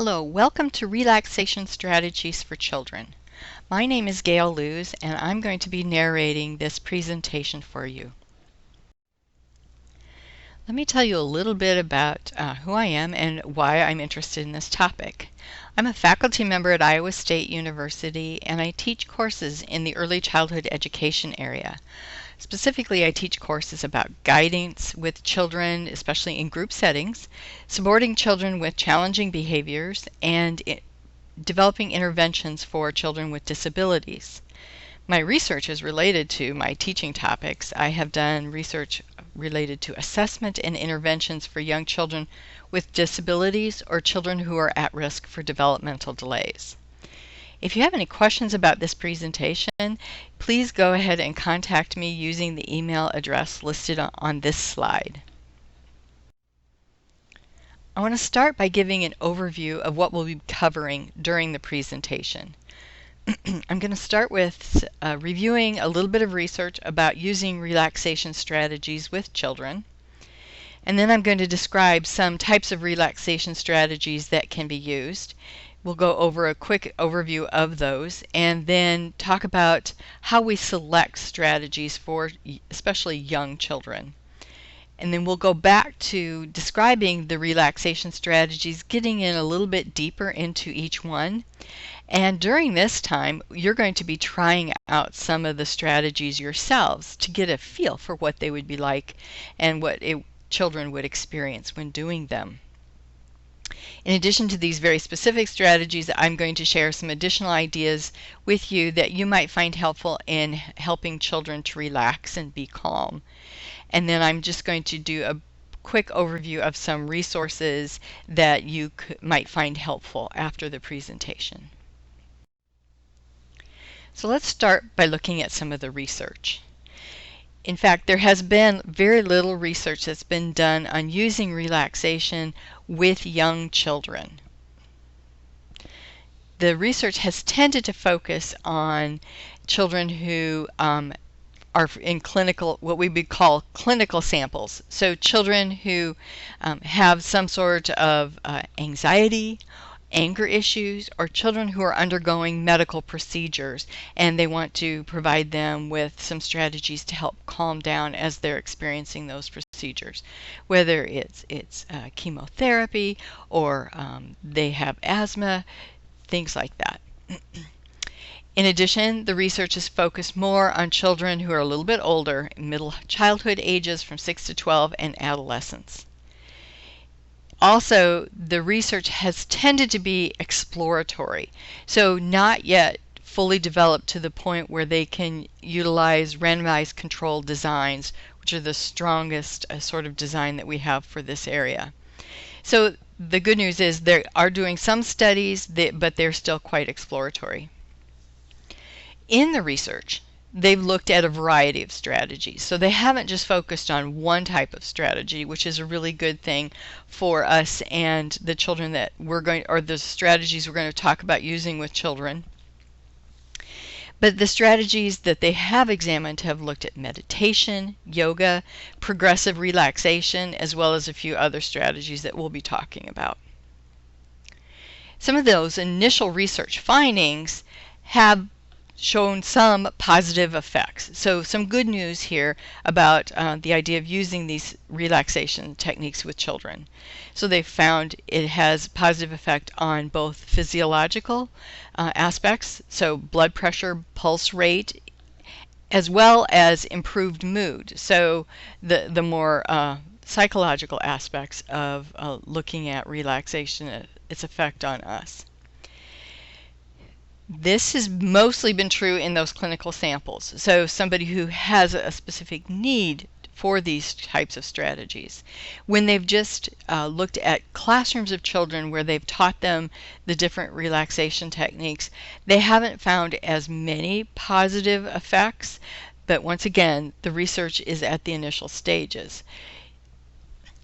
Hello, welcome to Relaxation Strategies for Children. My name is Gayle Luze and I'm going to be narrating this presentation for you. Let me tell you a little bit about who I am and why I'm interested in this topic. I'm a faculty member at Iowa State University and I teach courses in the early childhood education area. Specifically, I teach courses about guidance with children, especially in group settings, supporting children with challenging behaviors, and developing interventions for children with disabilities. My research is related to my teaching topics. I have done research related to assessment and interventions for young children with disabilities or children who are at risk for developmental delays. If you have any questions about this presentation, please go ahead and contact me using the email address listed on this slide. I want to start by giving an overview of what we'll be covering during the presentation. I'm going to start with reviewing a little bit of research about using relaxation strategies with children. And then I'm going to describe some types of relaxation strategies that can be used. We'll go over a quick overview of those and then talk about how we select strategies for especially young children. And then we'll go back to describing the relaxation strategies, getting in a little bit deeper into each one. And during this time, you're going to be trying out some of the strategies yourselves to get a feel for what they would be like and what children would experience when doing them. In addition to these very specific strategies, I'm going to share some additional ideas with you that you might find helpful in helping children to relax and be calm. And then I'm just going to do a quick overview of some resources that you might find helpful after the presentation. So let's start by looking at some of the research. In fact, there has been very little research that's been done on using relaxation with young children. The research has tended to focus on children who are in what we would call clinical samples. So children who have some sort of anxiety, anger issues, or children who are undergoing medical procedures and they want to provide them with some strategies to help calm down as they're experiencing those procedures, whether it's chemotherapy or they have asthma, things like that. In addition, the research is focused more on children who are a little bit older, middle childhood ages from 6 to 12, and adolescents. Also, the research has tended to be exploratory, so not yet fully developed to the point where they can utilize randomized controlled designs, which are the strongest sort of design that we have for this area. So the good news is they are doing some studies, but they're still quite exploratory. In the research, they've looked at a variety of strategies. So they haven't just focused on one type of strategy, which is a really good thing for us and the children that the strategies we're going to talk about using with children. But the strategies that they have examined have looked at meditation, yoga, progressive relaxation, as well as a few other strategies that we'll be talking about. Some of those initial research findings have shown some positive effects. So some good news here about the idea of using these relaxation techniques with children. So they found it has positive effect on both physiological aspects, so blood pressure, pulse rate, as well as improved mood. So the more psychological aspects of looking at relaxation, its effect on us. This has mostly been true in those clinical samples. So somebody who has a specific need for these types of strategies. When they've just looked at classrooms of children where they've taught them the different relaxation techniques, they haven't found as many positive effects. But once again, the research is at the initial stages.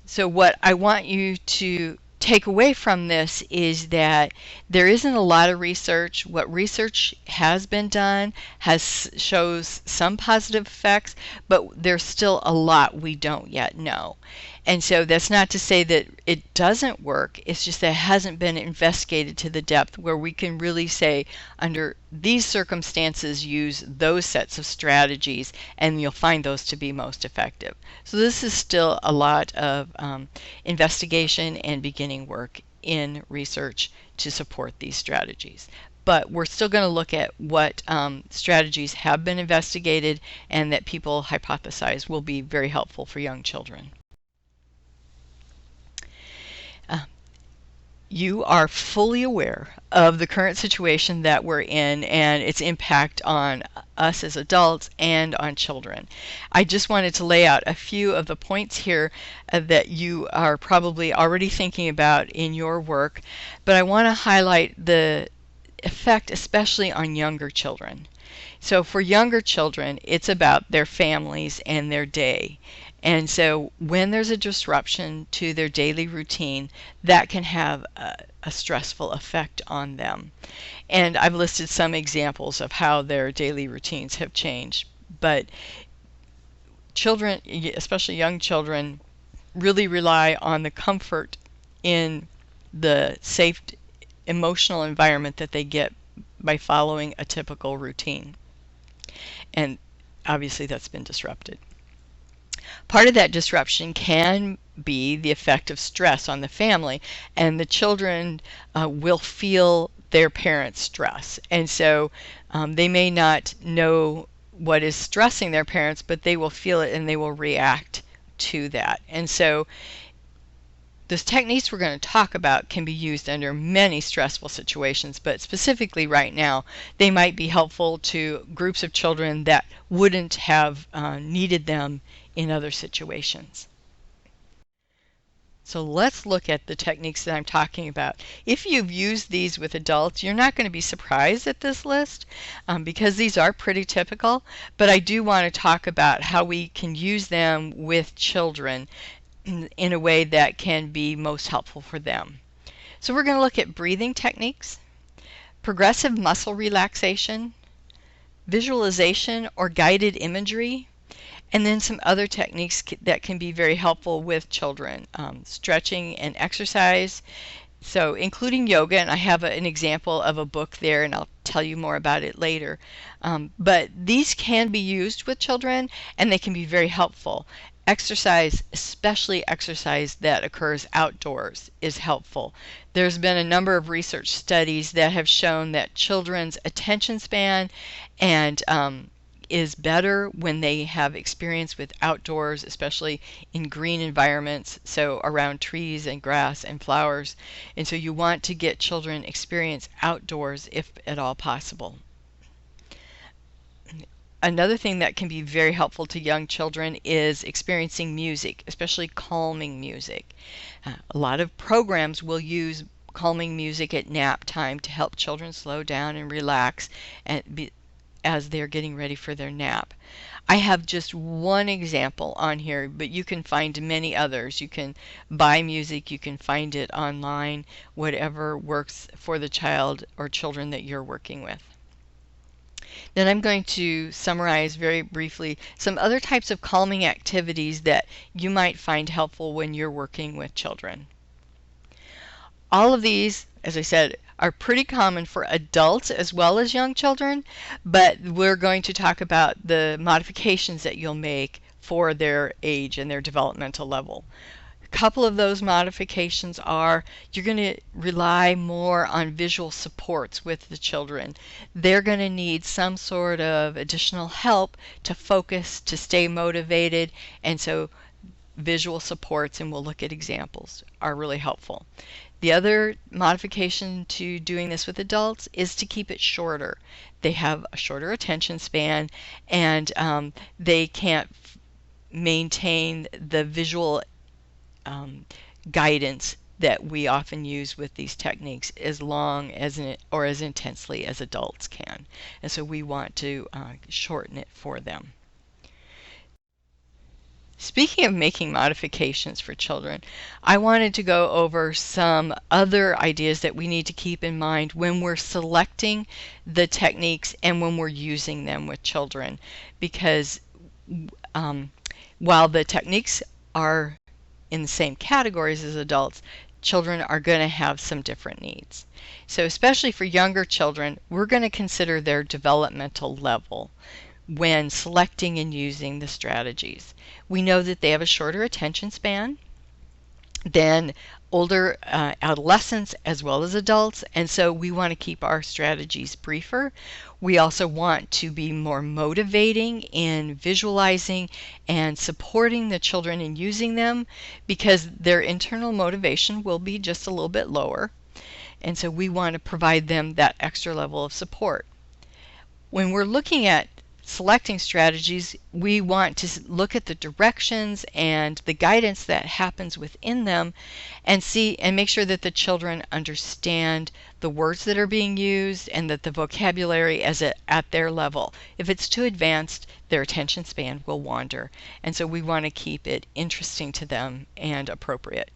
So what I want you to take away from this is that there isn't a lot of research. What research has been done shows some positive effects, but there's still a lot we don't yet know. And so that's not to say that it doesn't work. It's just that it hasn't been investigated to the depth where we can really say, under these circumstances, use those sets of strategies, and you'll find those to be most effective. So this is still a lot of investigation and beginning work in research to support these strategies. But we're still going to look at what strategies have been investigated and that people hypothesize will be very helpful for young children. You are fully aware of the current situation that we're in and its impact on us as adults and on children. I just wanted to lay out a few of the points here that you are probably already thinking about in your work, but I want to highlight the effect especially on younger children. So for younger children, it's about their families and their day. And so when there's a disruption to their daily routine, that can have a stressful effect on them. And I've listed some examples of how their daily routines have changed. But children, especially young children, really rely on the comfort in the safe emotional environment that they get by following a typical routine. And obviously that's been disrupted. Part of that disruption can be the effect of stress on the family, and the children will feel their parents' stress. And so they may not know what is stressing their parents, but they will feel it and they will react to that. And so those techniques we're going to talk about can be used under many stressful situations, but specifically right now, they might be helpful to groups of children that wouldn't have needed them in other situations. So let's look at the techniques that I'm talking about. If you've used these with adults, you're not going to be surprised at this list because these are pretty typical, but I do want to talk about how we can use them with children in a way that can be most helpful for them. So we're going to look at breathing techniques, progressive muscle relaxation, visualization or guided imagery, and then some other techniques that can be very helpful with children, stretching and exercise. So including yoga, and I have an example of a book there, and I'll tell you more about it later. But these can be used with children, and they can be very helpful. Exercise, especially exercise that occurs outdoors, is helpful. There's been a number of research studies that have shown that children's attention span and is better when they have experience with outdoors, especially in green environments, so around trees and grass and flowers. And so you want to get children experience outdoors if at all possible. Another thing that can be very helpful to young children is experiencing music, especially calming music. A lot of programs will use calming music at nap time to help children slow down and relax as they're getting ready for their nap. I have just one example on here, but you can find many others. You can buy music, you can find it online, whatever works for the child or children that you're working with. Then I'm going to summarize very briefly some other types of calming activities that you might find helpful when you're working with children. All of these, as I said, are pretty common for adults as well as young children, but we're going to talk about the modifications that you'll make for their age and their developmental level. A couple of those modifications are you're going to rely more on visual supports with the children. They're going to need some sort of additional help to focus, to stay motivated, and so visual supports, and we'll look at examples, are really helpful. The other modification to doing this with adults is to keep it shorter. They have a shorter attention span, and they can't maintain the visual guidance that we often use with these techniques as long as or as intensely as adults can. And so we want to shorten it for them. Speaking of making modifications for children, I wanted to go over some other ideas that we need to keep in mind when we're selecting the techniques and when we're using them with children, because while the techniques are in the same categories as adults, children are going to have some different needs. So especially for younger children, we're going to consider their developmental level when selecting and using the strategies. We know that they have a shorter attention span than older adolescents as well as adults, and so we want to keep our strategies briefer. We also want to be more motivating in visualizing and supporting the children in using them, because their internal motivation will be just a little bit lower, and so we want to provide them that extra level of support. When we're looking at selecting strategies, we want to look at the directions and the guidance that happens within them and see and make sure that the children understand the words that are being used and that the vocabulary is at their level. If it's too advanced, their attention span will wander, and so we want to keep it interesting to them and appropriate.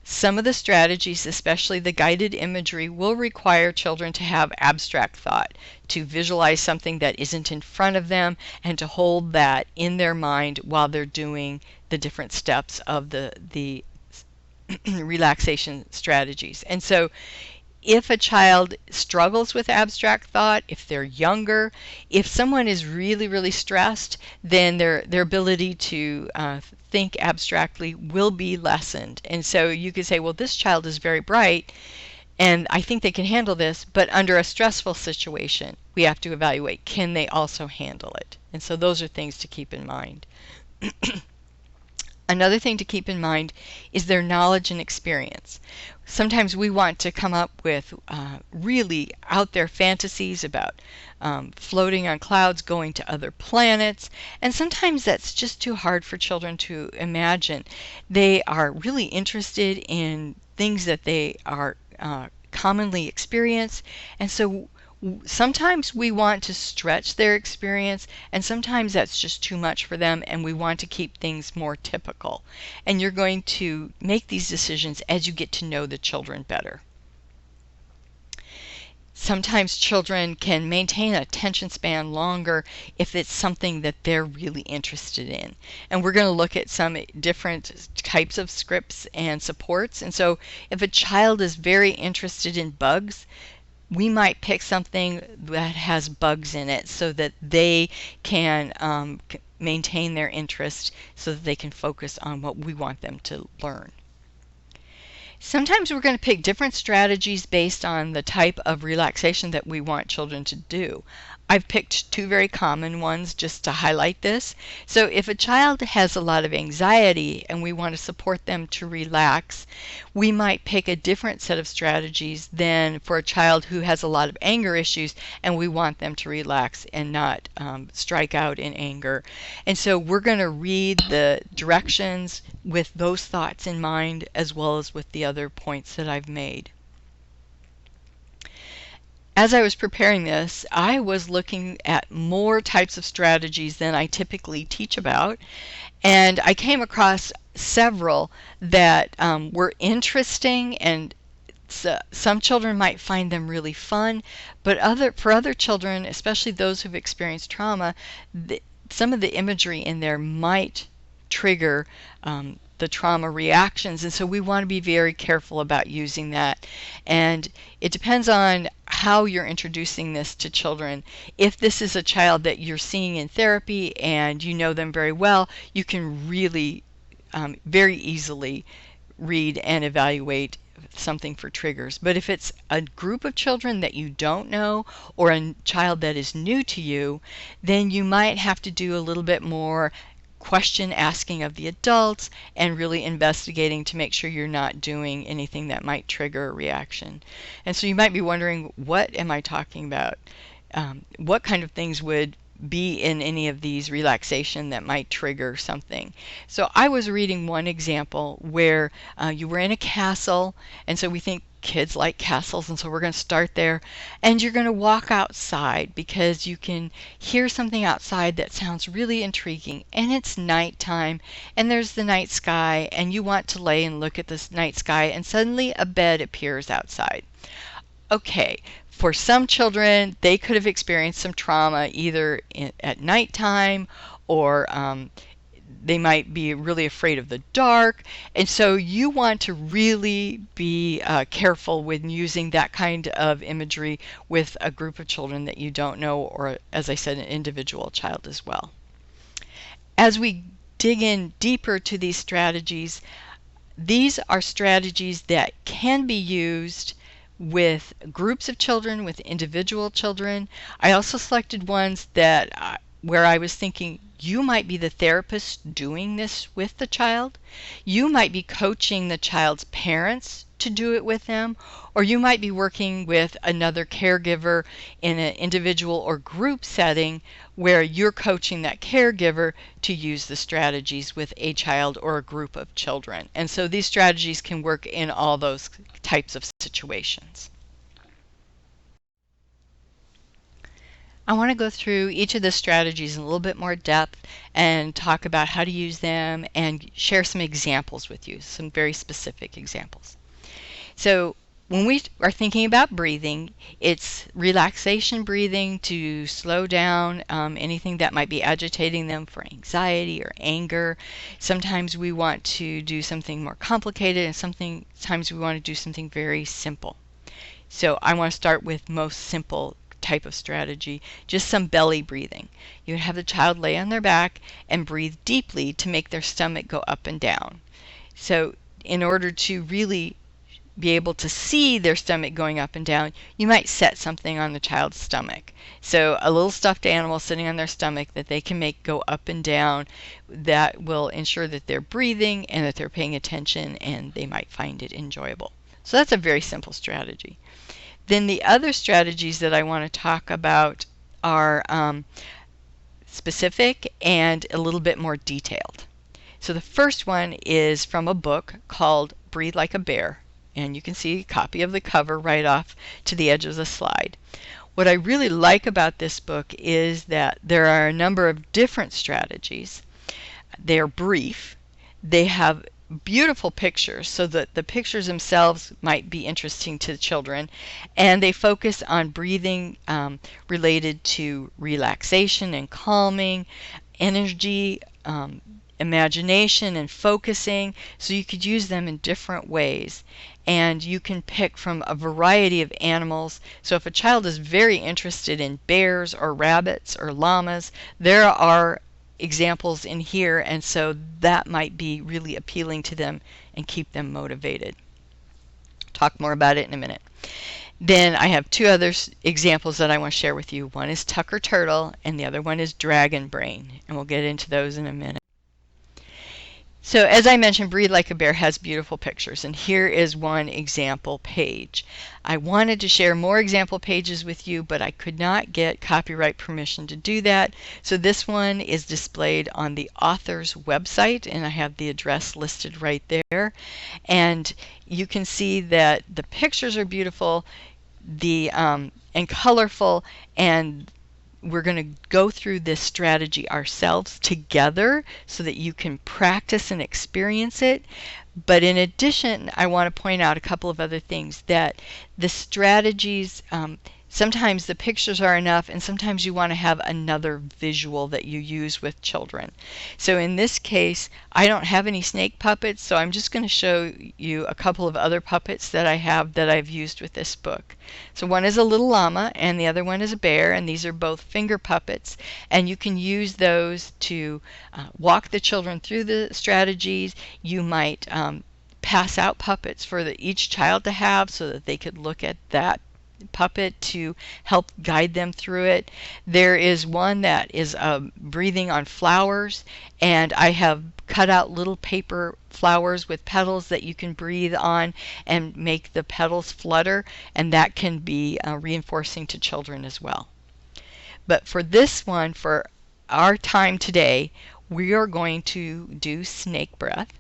Some of the strategies, especially the guided imagery, will require children to have abstract thought, to visualize something that isn't in front of them and to hold that in their mind while they're doing the different steps of the relaxation strategies. And so if a child struggles with abstract thought, if they're younger, if someone is really, really stressed, then their ability to think abstractly will be lessened. And so you could say, well, this child is very bright, and I think they can handle this, but under a stressful situation, we have to evaluate, can they also handle it? And so those are things to keep in mind. Another thing to keep in mind is their knowledge and experience. Sometimes we want to come up with really out there fantasies about floating on clouds, going to other planets, and sometimes that's just too hard for children to imagine. They are really interested in things that they are commonly experience, and so sometimes we want to stretch their experience, and sometimes that's just too much for them, and we want to keep things more typical. And you're going to make these decisions as you get to know the children better. Sometimes children can maintain an attention span longer if it's something that they're really interested in. And we're going to look at some different types of scripts and supports. And so if a child is very interested in bugs, we might pick something that has bugs in it so that they can maintain their interest, so that they can focus on what we want them to learn. Sometimes we're going to pick different strategies based on the type of relaxation that we want children to do. I've picked two very common ones just to highlight this. So if a child has a lot of anxiety and we want to support them to relax, we might pick a different set of strategies than for a child who has a lot of anger issues and we want them to relax and not strike out in anger. And so we're going to read the directions with those thoughts in mind, as well as with the other points that I've made. As I was preparing this, I was looking at more types of strategies than I typically teach about, and I came across several that were interesting, and some children might find them really fun, but for other children, especially those who've experienced trauma, some of the imagery in there might trigger the trauma reactions, and so we want to be very careful about using that. And it depends on how you're introducing this to children. If this is a child that you're seeing in therapy and you know them very well, you can really very easily read and evaluate something for triggers. But if it's a group of children that you don't know, or a child that is new to you, then you might have to do a little bit more question asking of the adults and really investigating to make sure you're not doing anything that might trigger a reaction. And so you might be wondering, what am I talking about? What kind of things would be in any of these relaxation that might trigger something? So I was reading one example where you were in a castle, and so we think kids like castles, and so we're going to start there, and you're going to walk outside because you can hear something outside that sounds really intriguing, and it's nighttime and there's the night sky, and you want to lay and look at this night sky, and suddenly a bed appears outside. Okay, for some children, they could have experienced some trauma either at nighttime, or they might be really afraid of the dark. And so you want to really be careful when using that kind of imagery with a group of children that you don't know, or as I said, an individual child as well. As we dig in deeper to these strategies, these are strategies that can be used with groups of children, with individual children. I also selected ones that where I was thinking you might be the therapist doing this with the child. You might be coaching the child's parents to do it with them, or you might be working with another caregiver in an individual or group setting where you're coaching that caregiver to use the strategies with a child or a group of children. And so these strategies can work in all those types of situations. I want to go through each of the strategies in a little bit more depth and talk about how to use them and share some examples with you, some very specific examples. So when we are thinking about breathing, it's relaxation breathing to slow down anything that might be agitating them for anxiety or anger. Sometimes we want to do something more complicated, and sometimes we want to do something very simple. So I want to start with most simple type of strategy, just some belly breathing. You have the child lay on their back and breathe deeply to make their stomach go up and down. So in order to really be able to see their stomach going up and down, you might set something on the child's stomach. So a little stuffed animal sitting on their stomach that they can make go up and down, that will ensure that they're breathing and that they're paying attention, and they might find it enjoyable. So that's a very simple strategy. Then the other strategies that I want to talk about are specific and a little bit more detailed. So the first one is from a book called Breathe Like a Bear, and you can see a copy of the cover right off to the edge of the slide. What I really like about this book is that there are a number of different strategies. They're brief. They have beautiful pictures so that the pictures themselves might be interesting to the children, and they focus on breathing related to relaxation and calming, energy, imagination and focusing, so you could use them in different ways. And you can pick from a variety of animals. So if a child is very interested in bears or rabbits or llamas, there are examples in here, and so that might be really appealing to them and keep them motivated. Talk more about it in a minute. Then I have two other examples that I want to share with you. One is Tucker Turtle and the other one is Dragon Brain, and we'll get into those in a minute. So as I mentioned, Breathe Like a Bear has beautiful pictures, and here is one example page. I wanted to share more example pages with you, but I could not get copyright permission to do that. So this one is displayed on the author's website, and I have the address listed right there. And you can see that the pictures are beautiful, and colorful, and we're going to go through this strategy ourselves together so that you can practice and experience it. But in addition, I want to point out a couple of other things, that the strategies, sometimes the pictures are enough, and sometimes you want to have another visual that you use with children. So in this case, I don't have any snake puppets, so I'm just going to show you a couple of other puppets that I have that I've used with this book. So one is a little llama and the other one is a bear, and these are both finger puppets, and you can use those to walk the children through the strategies. You might pass out puppets for each child to have so that they could look at that puppet to help guide them through it. There is one that is breathing on flowers, and I have cut out little paper flowers with petals that you can breathe on and make the petals flutter, and that can be reinforcing to children as well. But for this one, for our time today, we are going to do snake breath.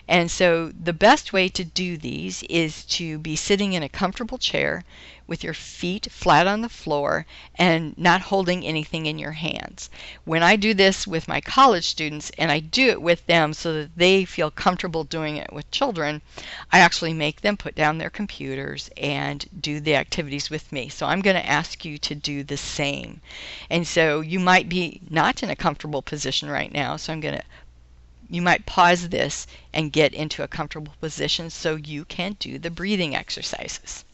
And so the best way to do these is to be sitting in a comfortable chair with your feet flat on the floor and not holding anything in your hands. When I do this with my college students, and I do it with them so that they feel comfortable doing it with children, I actually make them put down their computers and do the activities with me. So I'm going to ask you to do the same. And so you might be not in a comfortable position right now, so I'm going to you might pause this and get into a comfortable position so you can do the breathing exercises.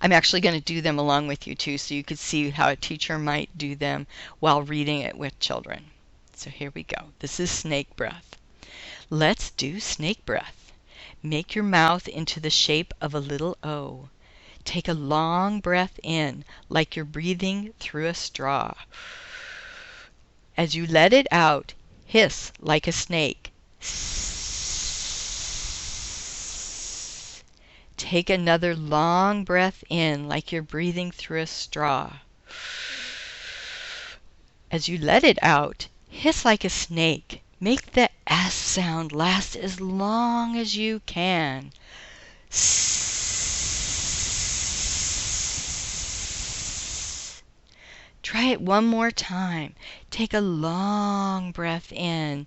I'm actually going to do them along with you too, so you could see how a teacher might do them while reading it with children. So here we go. This is snake breath. Let's do snake breath. Make your mouth into the shape of a little O. Take a long breath in, like you're breathing through a straw. As you let it out, hiss like a snake. Take another long breath in, like you're breathing through a straw. As you let it out, hiss like a snake. Make the S sound last as long as you can. Try it one more time. Take a long breath in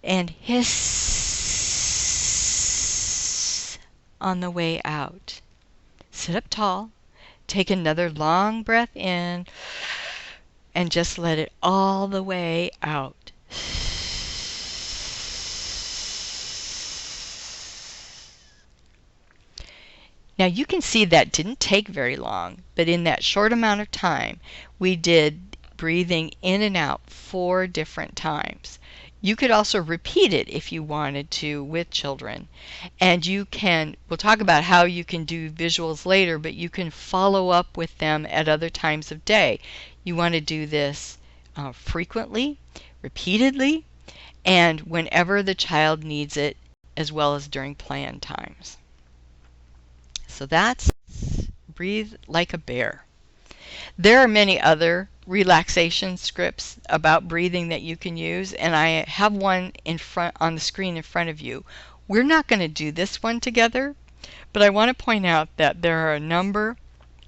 and hiss on the way out. Sit up tall. Take another long breath in and just let it all the way out. Now you can see that didn't take very long, but in that short amount of time, we did breathing in and out 4 different times. You could also repeat it if you wanted to with children. And we'll talk about how you can do visuals later, but you can follow up with them at other times of day. You want to do this frequently, repeatedly, and whenever the child needs it, as well as during planned times. So that's Breathe Like a Bear. There are many other relaxation scripts about breathing that you can use, and I have one on the screen in front of you. We're not going to do this one together, but I want to point out that there are a number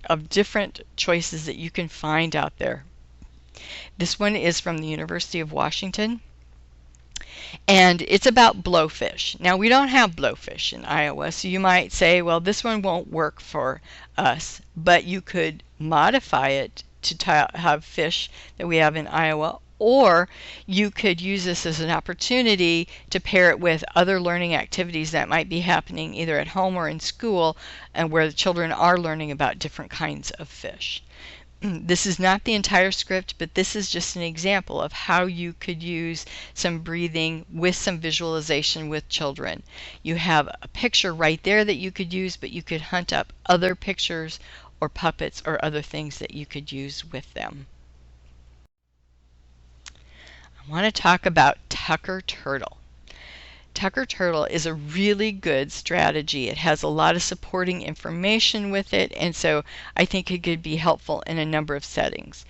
of different choices that you can find out there. This one is from the University of Washington, and it's about blowfish. Now, we don't have blowfish in Iowa, so you might say, well, this one won't work for us, but you could modify it to have fish that we have in Iowa, or you could use this as an opportunity to pair it with other learning activities that might be happening either at home or in school, and where the children are learning about different kinds of fish. This is not the entire script, but this is just an example of how you could use some breathing with some visualization with children. You have a picture right there that you could use, but you could hunt up other pictures or puppets or other things that you could use with them. I want to talk about Tucker Turtle. Tucker Turtle is a really good strategy. It has a lot of supporting information with it, and so I think it could be helpful in a number of settings.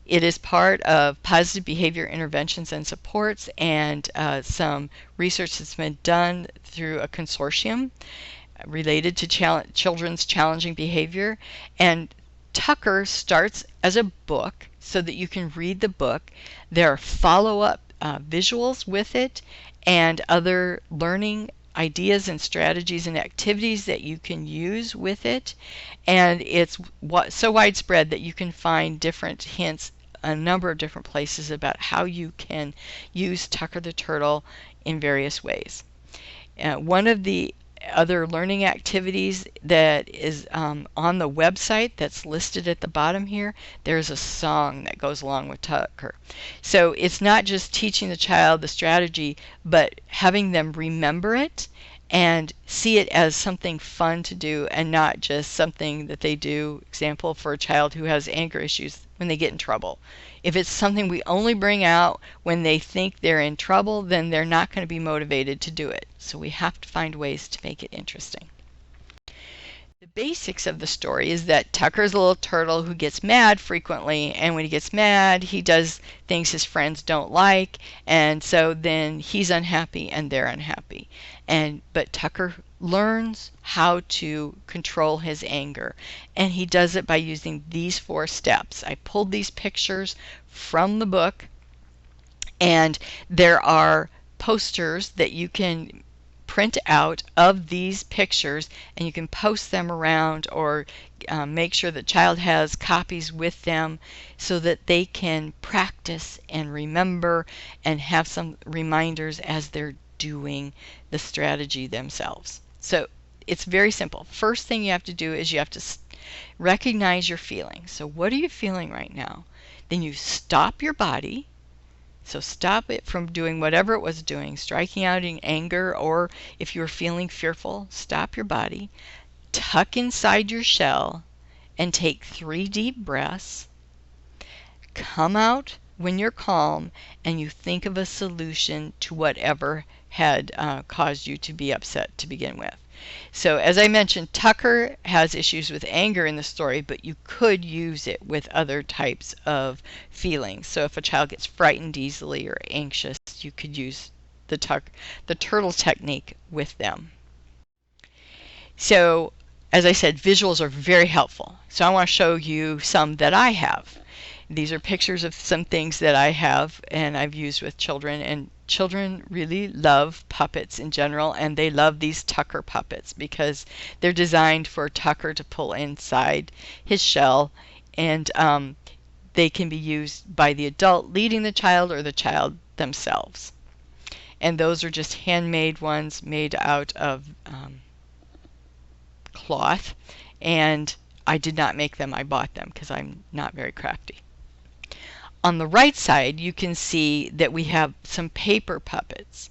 It is part of positive behavior interventions and supports, and some research that's been done through a consortium related to children's challenging behavior. And Tucker starts as a book so that you can read the book. There are follow-up visuals with it, and other learning ideas and strategies and activities that you can use with it. And it's so widespread that you can find different hints a number of different places about how you can use Tucker the Turtle in various ways. One of the other learning activities that is on the website that's listed at the bottom here, there's a song that goes along with Tucker. So it's not just teaching the child the strategy, but having them remember it and see it as something fun to do and not just something that they do. Example, for a child who has anger issues, when they get in trouble. If it's something we only bring out when they think they're in trouble, then they're not going to be motivated to do it. So we have to find ways to make it interesting. The basics of the story is that Tucker's a little turtle who gets mad frequently, and when he gets mad, he does things his friends don't like, and so then he's unhappy and they're unhappy. But Tucker learns how to control his anger, and he does it by using these 4 steps. I pulled these pictures from the book, and there are posters that you can print out of these pictures, and you can post them around, or make sure the child has copies with them so that they can practice and remember and have some reminders as they're doing the strategy themselves. So it's very simple. First thing you have to do is you have to recognize your feelings. So what are you feeling right now? Then you stop your body. So stop it from doing whatever it was doing, striking out in anger, or if you're feeling fearful, stop your body. Tuck inside your shell and take 3 deep breaths. Come out when you're calm and you think of a solution to whatever had caused you to be upset to begin with. So as I mentioned, Tucker has issues with anger in the story, but you could use it with other types of feelings. So if a child gets frightened easily or anxious, you could use the turtle technique with them. So as I said, visuals are very helpful. So I want to show you some that I have. These are pictures of some things that I have and I've used with children, and children really love puppets in general, and they love these Tucker puppets because they're designed for Tucker to pull inside his shell, and they can be used by the adult leading the child or the child themselves. And those are just handmade ones made out of cloth, and I did not make them. I bought them because I'm not very crafty. On the right side, you can see that we have some paper puppets.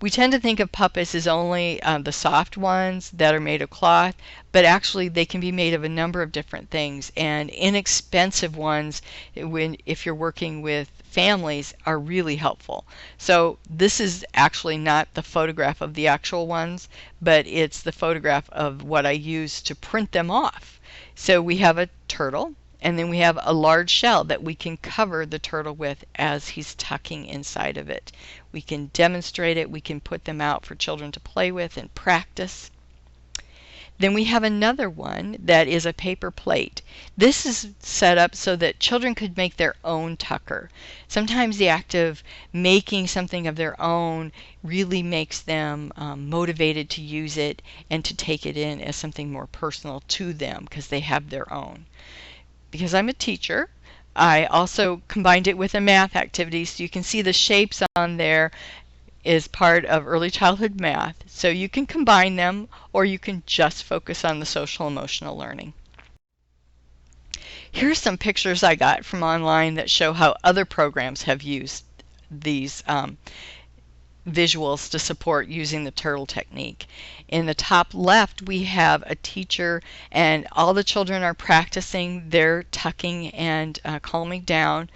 We tend to think of puppets as only the soft ones that are made of cloth, but actually they can be made of a number of different things, and inexpensive ones, if you're working with families, are really helpful. So this is actually not the photograph of the actual ones, but it's the photograph of what I used to print them off. So we have a turtle, and then we have a large shell that we can cover the turtle with as he's tucking inside of it. We can demonstrate it. We can put them out for children to play with and practice. Then we have another one that is a paper plate. This is set up so that children could make their own tucker. Sometimes the act of making something of their own really makes them motivated to use it and to take it in as something more personal to them because they have their own. Because I'm a teacher, I also combined it with a math activity, so you can see the shapes on there is part of early childhood math. So you can combine them, or you can just focus on the social emotional learning. Here's some pictures I got from online that show how other programs have used these visuals to support using the turtle technique. In the top left, we have a teacher, and all the children are practicing their tucking and calming down.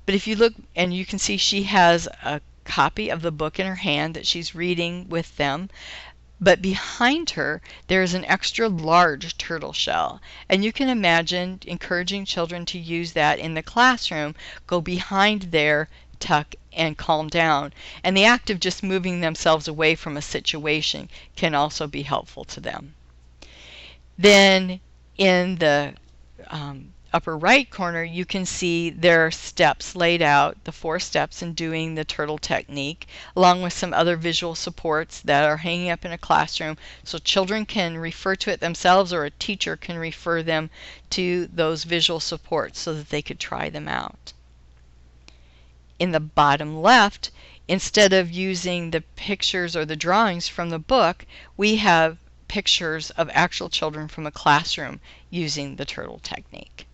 But if you look, and you can see she has a copy of the book in her hand that she's reading with them. But behind her, there is an extra large turtle shell. And you can imagine encouraging children to use that in the classroom, go behind there, tuck, and calm down. And the act of just moving themselves away from a situation can also be helpful to them. Then in the upper right corner, you can see there are steps laid out, the 4 steps in doing the turtle technique, along with some other visual supports that are hanging up in a classroom, so children can refer to it themselves, or a teacher can refer them to those visual supports so that they could try them out. In the bottom left, instead of using the pictures or the drawings from the book, we have pictures of actual children from a classroom using the turtle technique.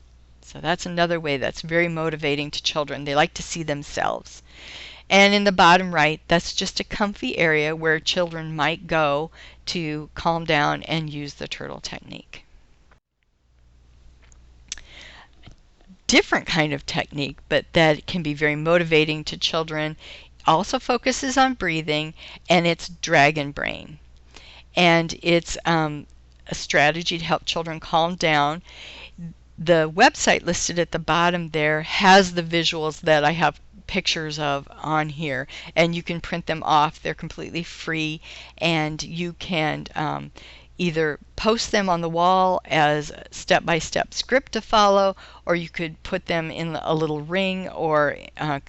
So that's another way that's very motivating to children. They like to see themselves. And in the bottom right, that's just a comfy area where children might go to calm down and use the turtle technique. Different kind of technique, but that can be very motivating to children, also focuses on breathing, and it's dragon brain. And it's a strategy to help children calm down. The website listed at the bottom there has the visuals that I have pictures of on here, and you can print them off. They're completely free, and you can either post them on the wall as step-by-step script to follow, or you could put them in a little ring or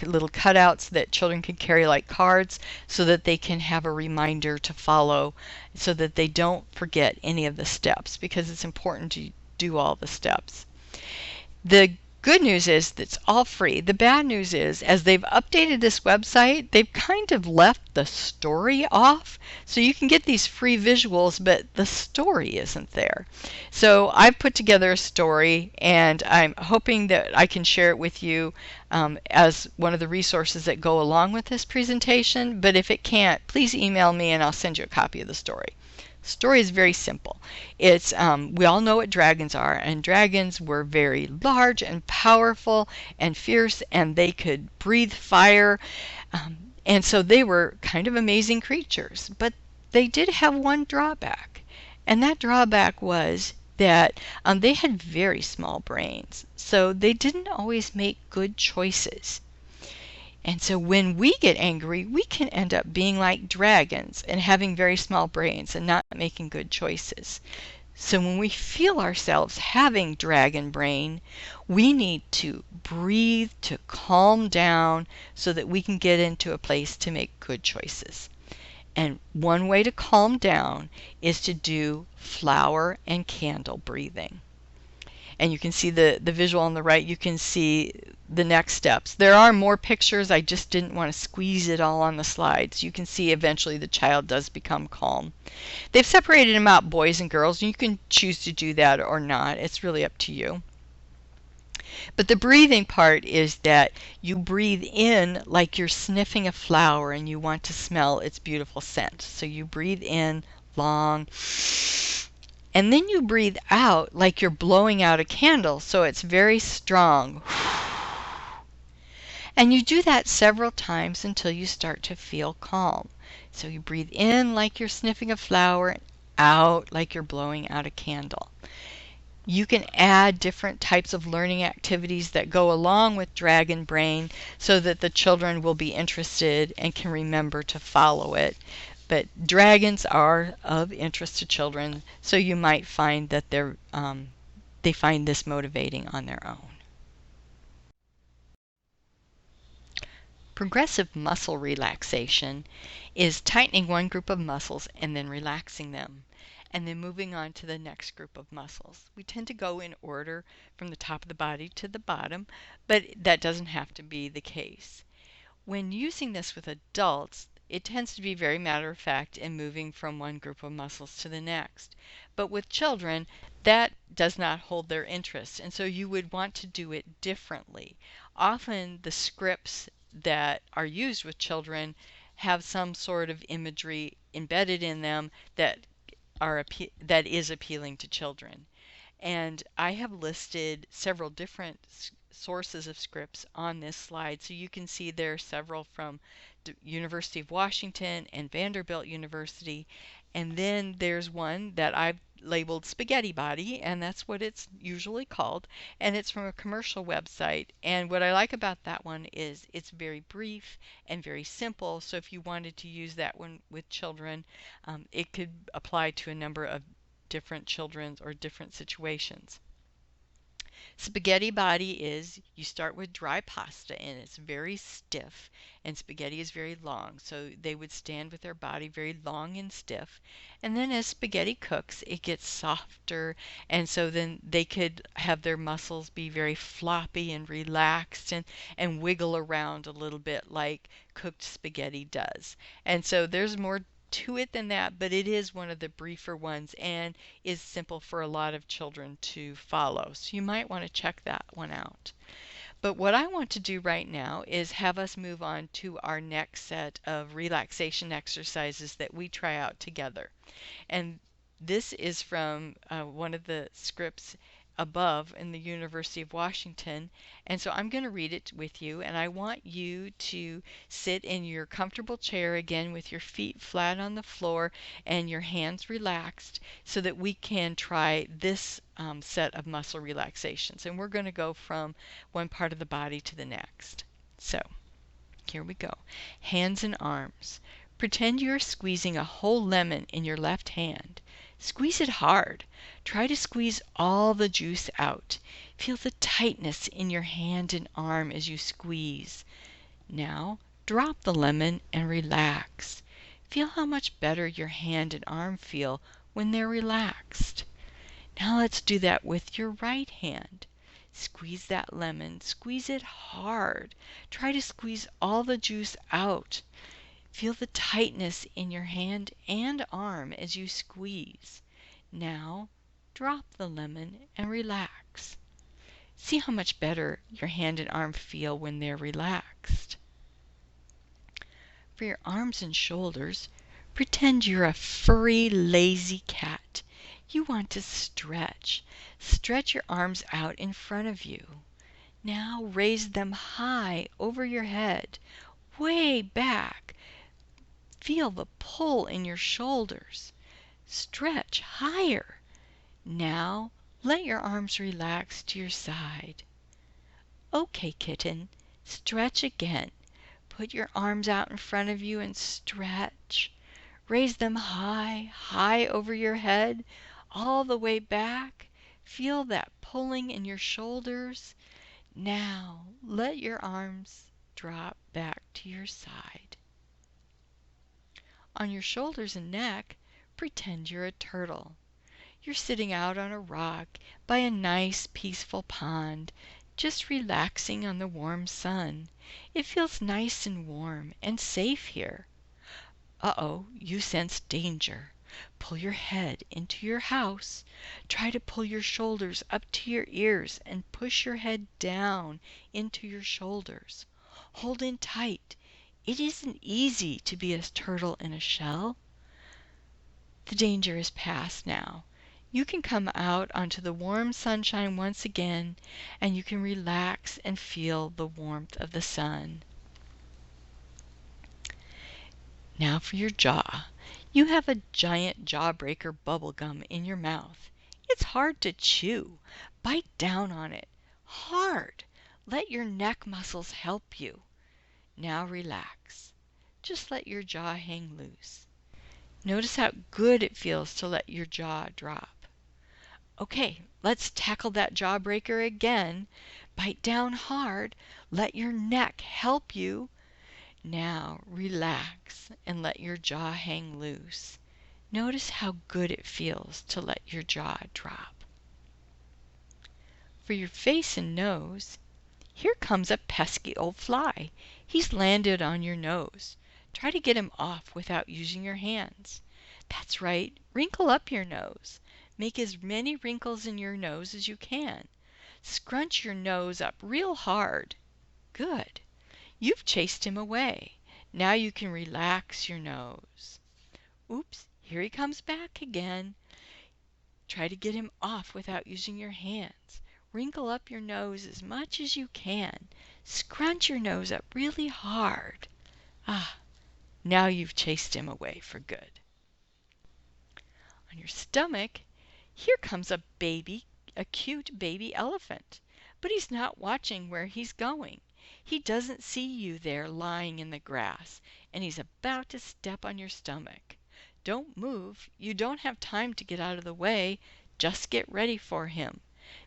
little cutouts that children can carry like cards so that they can have a reminder to follow so that they don't forget any of the steps, because it's important to do all the steps. The good news is that it's all free. The bad news is, as they've updated this website, they've kind of left the story off. So you can get these free visuals, but the story isn't there. So I've put together a story, and I'm hoping that I can share it with you as one of the resources that go along with this presentation. But if it can't, please email me and I'll send you a copy of the story. Story is very simple. It's we all know what dragons are, and dragons were very large and powerful and fierce, and they could breathe fire, and so they were kind of amazing creatures. But they did have one drawback, and that drawback was that they had very small brains, so they didn't always make good choices. And so when we get angry, we can end up being like dragons and having very small brains and not making good choices. So when we feel ourselves having dragon brain, we need to breathe to calm down so that we can get into a place to make good choices. And one way to calm down is to do flower and candle breathing. And you can see the visual on the right. You can see the next steps. There are more pictures. I just didn't want to squeeze it all on the slides. You can see eventually the child does become calm. They've separated them out, boys and girls. And you can choose to do that or not. It's really up to you. But the breathing part is that you breathe in like you're sniffing a flower and you want to smell its beautiful scent. So you breathe in long, and then you breathe out like you're blowing out a candle, so it's very strong. And you do that several times until you start to feel calm. So you breathe in like you're sniffing a flower, and out like you're blowing out a candle. You can add different types of learning activities that go along with Dragon Brain so that the children will be interested and can remember to follow it. But dragons are of interest to children, so you might find that they find this motivating on their own. Progressive muscle relaxation is tightening one group of muscles and then relaxing them, and then moving on to the next group of muscles. We tend to go in order from the top of the body to the bottom, but that doesn't have to be the case. When using this with adults, it tends to be very matter-of-fact in moving from one group of muscles to the next. But with children, that does not hold their interest, and so you would want to do it differently. Often the scripts that are used with children have some sort of imagery embedded in them that is appealing to children. And I have listed several different sources of scripts on this slide, so you can see there are several from the University of Washington and Vanderbilt University, and then there's one that I've labeled Spaghetti Body, and that's what it's usually called, and it's from a commercial website. And what I like about that one is it's very brief and very simple, so if you wanted to use that one with children, it could apply to a number of different children's or different situations. Spaghetti body is, you start with dry pasta and it's very stiff, and spaghetti is very long, so they would stand with their body very long and stiff, and then as spaghetti cooks it gets softer, and so then they could have their muscles be very floppy and relaxed and wiggle around a little bit like cooked spaghetti does. And so there's more to it than that, but it is one of the briefer ones and is simple for a lot of children to follow. So you might want to check that one out. But what I want to do right now is have us move on to our next set of relaxation exercises that we try out together. And this is from one of the scripts above in the University of Washington, and so I'm going to read it with you, and I want you to sit in your comfortable chair again with your feet flat on the floor and your hands relaxed so that we can try this set of muscle relaxations, and we're going to go from one part of the body to the next. So here we go. Hands and arms. Pretend you're squeezing a whole lemon in your left hand. Squeeze it hard. Try to squeeze all the juice out. Feel the tightness in your hand and arm as you squeeze. Now, drop the lemon and relax. Feel how much better your hand and arm feel when they're relaxed. Now let's do that with your right hand. Squeeze that lemon. Squeeze it hard. Try to squeeze all the juice out. Feel the tightness in your hand and arm as you squeeze. Now, drop the lemon and relax. See how much better your hand and arm feel when they're relaxed. For your arms and shoulders, pretend you're a furry, lazy cat. You want to stretch. Stretch your arms out in front of you. Now raise them high over your head, way back. Feel the pull in your shoulders. Stretch higher. Now let your arms relax to your side. Okay, kitten, stretch again. Put your arms out in front of you and stretch. Raise them high, high over your head, all the way back. Feel that pulling in your shoulders. Now let your arms drop back to your side. On your shoulders and neck, pretend you're a turtle. You're sitting out on a rock by a nice peaceful pond, just relaxing on the warm sun. It feels nice and warm and safe here. Uh-oh, you sense danger. Pull your head into your house. Try to pull your shoulders up to your ears and push your head down into your shoulders. Hold in tight. It isn't easy to be a turtle in a shell. The danger is past now. You can come out onto the warm sunshine once again, and you can relax and feel the warmth of the sun. Now for your jaw. You have a giant jawbreaker bubble gum in your mouth. It's hard to chew. Bite down on it. Hard. Let your neck muscles help you. Now relax. Just let your jaw hang loose. Notice how good it feels to let your jaw drop. Okay, let's tackle that jawbreaker again. Bite down hard. Let your neck help you. Now relax and let your jaw hang loose. Notice how good it feels to let your jaw drop. For your face and nose, here comes a pesky old fly. He's landed on your nose. Try to get him off without using your hands. That's right, wrinkle up your nose. Make as many wrinkles in your nose as you can. Scrunch your nose up real hard. Good. You've chased him away. Now you can relax your nose. Oops, here he comes back again. Try to get him off without using your hands. Wrinkle up your nose as much as you can. Scrunch your nose up really hard. Ah, now you've chased him away for good. On your stomach, here comes a cute baby elephant. But he's not watching where he's going. He doesn't see you there lying in the grass, and he's about to step on your stomach. Don't move. You don't have time to get out of the way. Just get ready for him.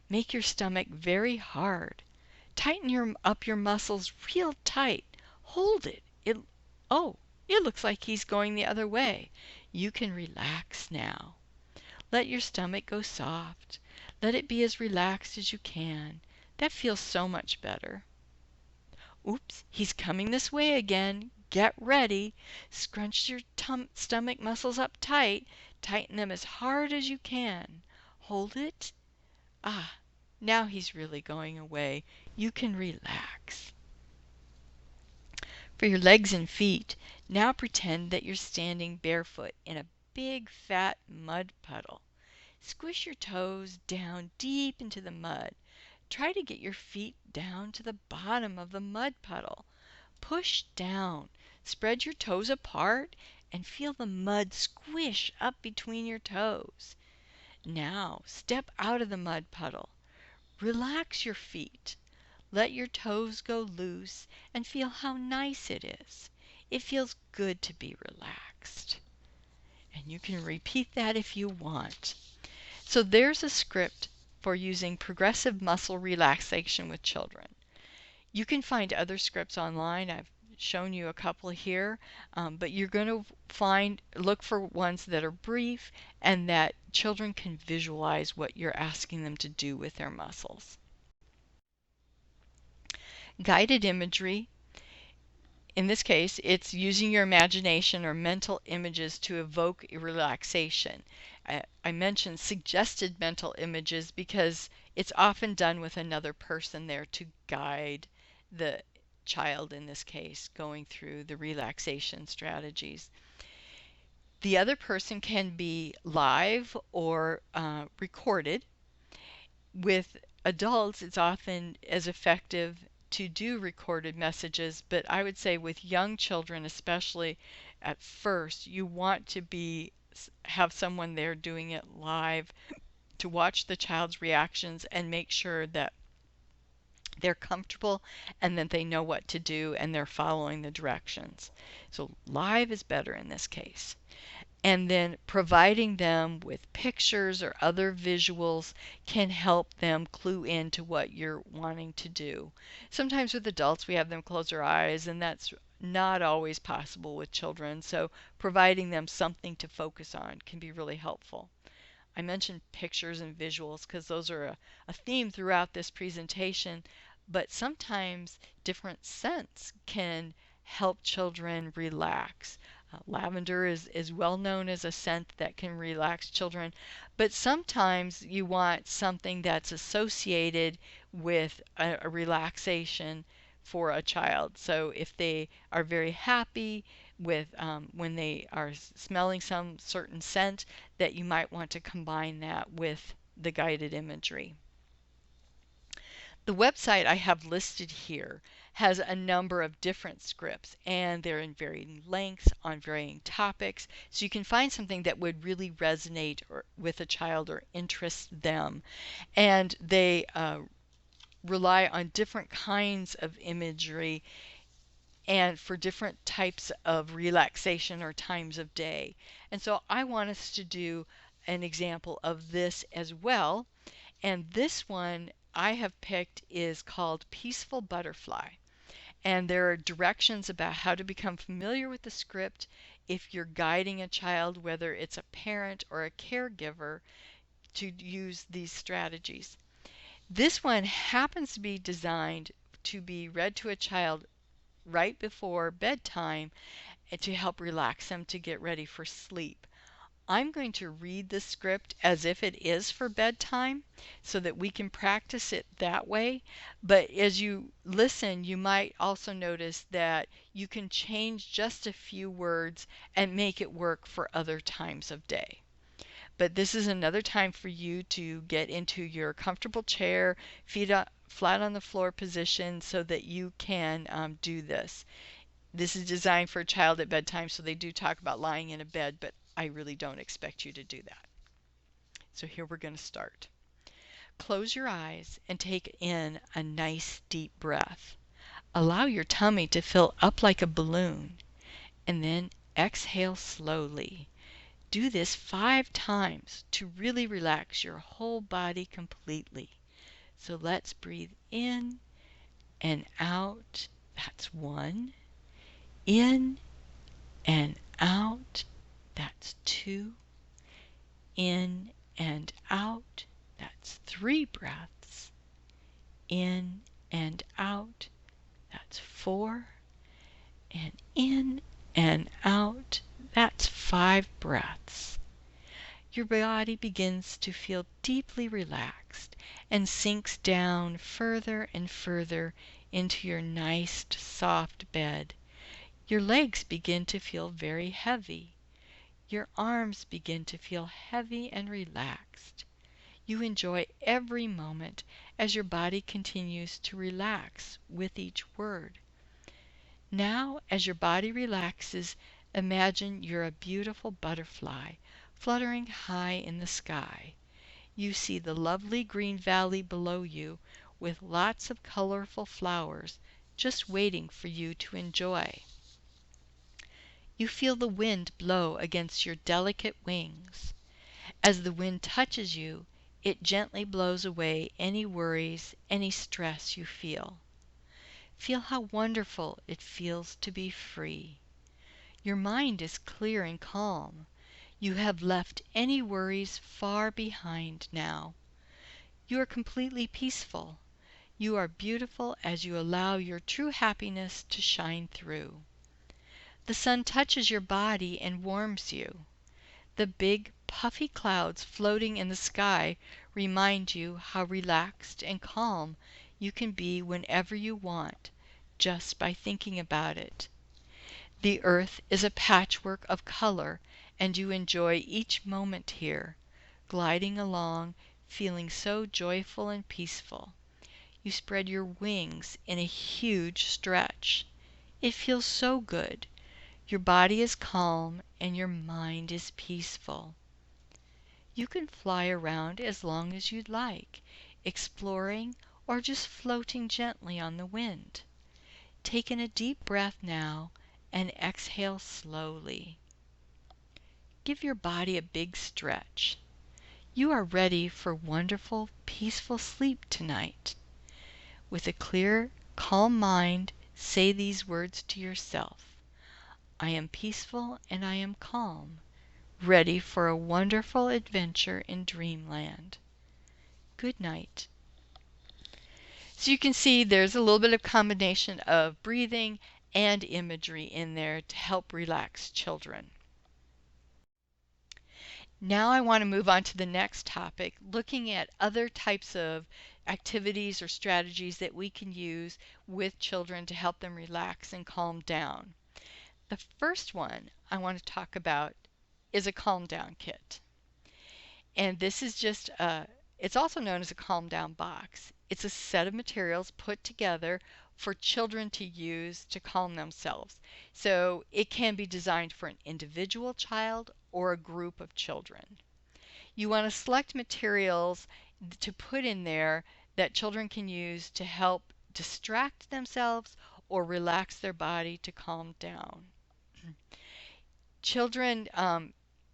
Make your stomach very hard. Tighten up your muscles real tight. Hold it. It looks like he's going the other way. You can relax now. Let your stomach go soft. Let it be as relaxed as you can. That feels so much better. Oops, he's coming this way again. Get ready. Scrunch your stomach muscles up tight. Tighten them as hard as you can. Hold it. Ah, now he's really going away. You can relax. For your legs and feet, now pretend that you're standing barefoot in a big fat mud puddle. Squish your toes down deep into the mud. Try to get your feet down to the bottom of the mud puddle. Push down. Spread your toes apart and feel the mud squish up between your toes. Now step out of the mud puddle. Relax your feet. Let your toes go loose and feel how nice it is. It feels good to be relaxed. And you can repeat that if you want. So there's a script for using progressive muscle relaxation with children. You can find other scripts online. I've shown you a couple here, but you're going to look for ones that are brief and that children can visualize what you're asking them to do with their muscles. Guided imagery. In this case, it's using your imagination or mental images to evoke relaxation. I mentioned suggested mental images because it's often done with another person there to guide the child, in this case, going through the relaxation strategies. The other person can be live or recorded. With adults, it's often as effective to do recorded messages, but I would say with young children, especially at first, you want to have someone there doing it live to watch the child's reactions and make sure that they're comfortable and that they know what to do and they're following the directions. So live is better in this case. And then providing them with pictures or other visuals can help them clue into what you're wanting to do. Sometimes with adults we have them close their eyes, and that's not always possible with children, so providing them something to focus on can be really helpful. I mentioned pictures and visuals because those are a theme throughout this presentation, but sometimes different scents can help children relax. Lavender is well known as a scent that can relax children, but sometimes you want something that's associated with a relaxation for a child. So if they are very happy with when they are smelling some certain scent, that you might want to combine that with the guided imagery. The website I have listed here has a number of different scripts, and they're in varying lengths on varying topics, so you can find something that would really resonate with a child or interest them. And they rely on different kinds of imagery and for different types of relaxation or times of day. And so I want us to do an example of this as well. And this one I have picked is called Peaceful Butterfly. And there are directions about how to become familiar with the script if you're guiding a child, whether it's a parent or a caregiver, to use these strategies. This one happens to be designed to be read to a child right before bedtime to help relax them to get ready for sleep. I'm going to read the script as if it is for bedtime so that we can practice it that way. But as you listen, you might also notice that you can change just a few words and make it work for other times of day. But this is another time for you to get into your comfortable chair, feet up, flat on the floor position so that you can do this. This is designed for a child at bedtime, so they do talk about lying in a bed, but I really don't expect you to do that. So here we're going to start. Close your eyes and take in a nice deep breath. Allow your tummy to fill up like a balloon, and then exhale slowly. Do this 5 times to really relax your whole body completely. So let's breathe in and out. That's 1. In and out. That's 2. In and out. That's 3 breaths. In and out. That's 4. And in and out. That's 5 breaths. Your body begins to feel deeply relaxed and sinks down further and further into your nice, soft bed. Your legs begin to feel very heavy. Your arms begin to feel heavy and relaxed. You enjoy every moment as your body continues to relax with each word. Now, as your body relaxes, imagine you're a beautiful butterfly fluttering high in the sky. You see the lovely green valley below you with lots of colorful flowers just waiting for you to enjoy. You feel the wind blow against your delicate wings. As the wind touches you, it gently blows away any worries, any stress you feel. Feel how wonderful it feels to be free. Your mind is clear and calm. You have left any worries far behind now. You are completely peaceful. You are beautiful as you allow your true happiness to shine through. The sun touches your body and warms you. The big, puffy clouds floating in the sky remind you how relaxed and calm you can be whenever you want, just by thinking about it. The earth is a patchwork of color, and you enjoy each moment here, gliding along, feeling so joyful and peaceful. You spread your wings in a huge stretch. It feels so good. Your body is calm and your mind is peaceful. You can fly around as long as you'd like, exploring or just floating gently on the wind. Take in a deep breath now and exhale slowly. Give your body a big stretch. You are ready for wonderful, peaceful sleep tonight. With a clear, calm mind, say these words to yourself. I am peaceful and I am calm, ready for a wonderful adventure in dreamland. Good night. So you can see there's a little bit of combination of breathing and imagery in there to help relax children. Now I want to move on to the next topic, looking at other types of activities or strategies that we can use with children to help them relax and calm down. The first one I want to talk about is a calm down kit. And this is just it's also known as a calm down box. It's a set of materials put together for children to use to calm themselves. So it can be designed for an individual child or a group of children. You want to select materials to put in there that children can use to help distract themselves or relax their body to calm down. Children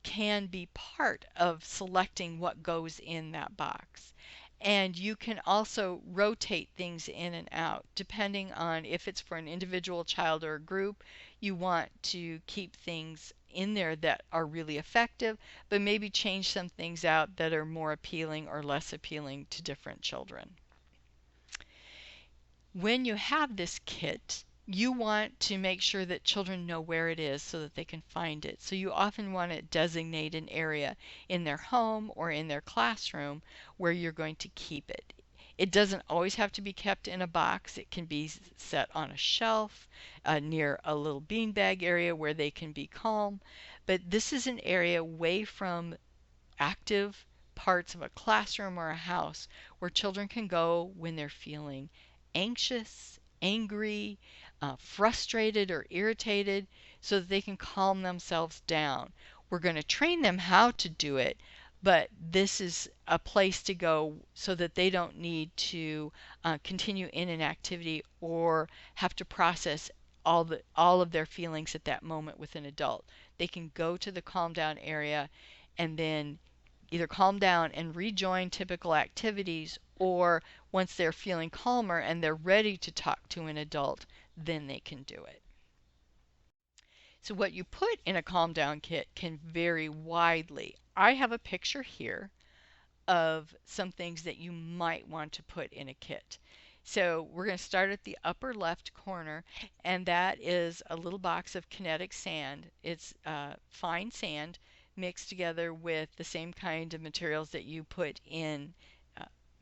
can be part of selecting what goes in that box. And you can also rotate things in and out depending on if it's for an individual child or a group. You want to keep things in there that are really effective, but maybe change some things out that are more appealing or less appealing to different children. When you have this kit, you want to make sure that children know where it is so that they can find it. So you often want to designate an area in their home or in their classroom where you're going to keep it. It doesn't always have to be kept in a box. It can be set on a shelf near a little beanbag area where they can be calm. But this is an area away from active parts of a classroom or a house where children can go when they're feeling anxious, angry, frustrated, or irritated so that they can calm themselves down. We're going to train them how to do it, but this is a place to go so that they don't need to continue in an activity or have to process all of their feelings at that moment with an adult. They can go to the calm down area and then either calm down and rejoin typical activities, or once they're feeling calmer and they're ready to talk to an adult, then they can do it. So what you put in a calm down kit can vary widely. I have a picture here of some things that you might want to put in a kit. So we're going to start at the upper left corner, and that is a little box of kinetic sand. It's fine sand mixed together with the same kind of materials that you put in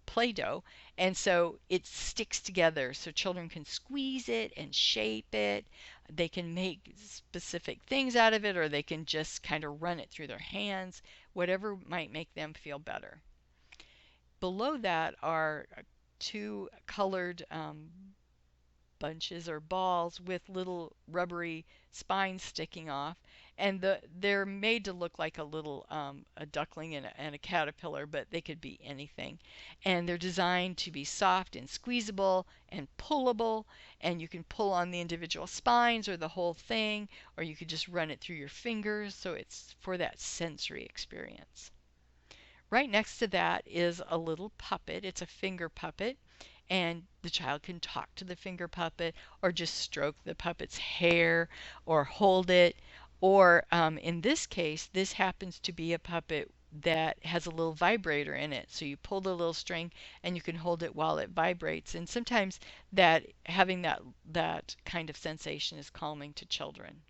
Play-Doh, and so it sticks together so children can squeeze it and shape it. They can make specific things out of it, or they can just kind of run it through their hands, whatever might make them feel better. Below that are two colored bunches or balls with little rubbery spines sticking off, and they're made to look like a little a duckling and a caterpillar, but they could be anything. And they're designed to be soft and squeezable and pullable, and you can pull on the individual spines or the whole thing, or you could just run it through your fingers, so it's for that sensory experience. Right next to that is a little puppet. It's a finger puppet, and the child can talk to the finger puppet or just stroke the puppet's hair or hold it. Or in this case, this happens to be a puppet that has a little vibrator in it. So you pull the little string and you can hold it while it vibrates. And sometimes that having that kind of sensation is calming to children.